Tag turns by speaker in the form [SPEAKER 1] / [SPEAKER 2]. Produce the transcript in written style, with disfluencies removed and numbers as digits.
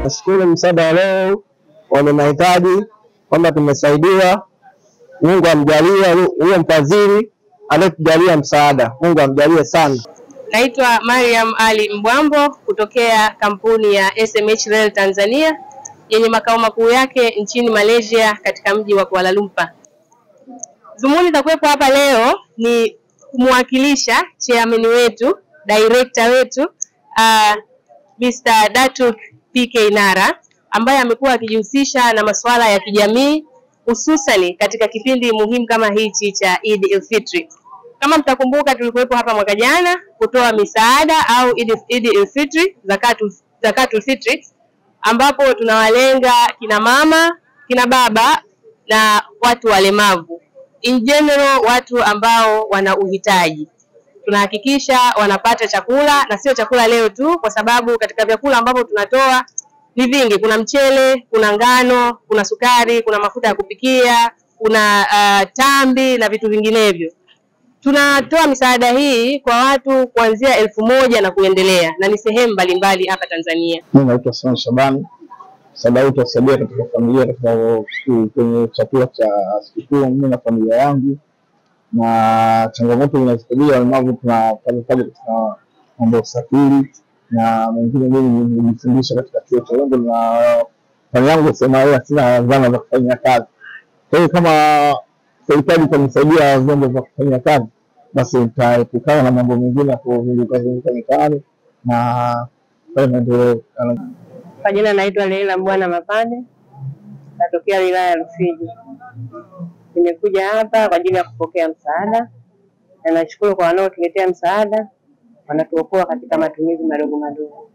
[SPEAKER 1] Nashukuru msaada wa leo wenye mahitaji kwamba tumesaidiwa. Mungu amjalie huyo mfadhili aliyetujalia msaada. Mungu amjalie sana.
[SPEAKER 2] Naitwa Mariam Ali Mbwambo kutokea kampuni ya SMH Rail Tanzania yenye makao makuu yake nchini Malaysia katika mji wa Kuala Lumpur. Dhumuni za kuwepo hapa leo ni kumwakilisha chairman wetu, director wetu Mr. Datuk PK Nara, ambaye amekuwa akijihusisha na masuala ya kijamii hususani katika kipindi muhimu kama hichi cha Eid al-Fitr. Kama mtakumbuka, tulikuwepo hapa mwaka jana kutoa misaada au Eid al-Fitr, zakatul fitr, ambapo tunawalenga kina mama, kina baba na watu walemavu. In general, watu ambao wana uhitaji. Tunahakikisha wanapata chakula, na sio chakula leo tu, kwa sababu katika vyakula ambavyo tunatoa ni vingi. Kuna mchele, kuna ngano, kuna sukari, kuna mafuta ya kupikia, kuna tambi na vitu vinginevyo. Tunatoa misaada hii kwa watu kuanzia 1000 na kuendelea, na ni sehemu mbalimbali hapa Tanzania.
[SPEAKER 1] Mimi naitwa Sani Shabani. Sababu tutasaidia katika familia katika kwenye chakula cha sikukuu, mimi na familia yangu, na changamoto zinazokabili walemavu tunafanya katika mambo ya usafiri na mengine. Mimi nimefundisha katika chuo cha London na familia yangu sema sina zana za kufanya kazi. Kwa hiyo kama serikali itanisaidia vyombo vya kufanya kazi, basi nitaepukana na mambo mengine kuzunguka mitaani na maendeleo.
[SPEAKER 2] Kwa jina naitwa Leila Mbwana Mapande, natokea wilaya ya Rufiji. Nimekuja hapa kwa ajili ya kupokea msaada, na nashukuru kwa wanaotuletea msaada, wanatuokoa katika matumizi madogo madogo.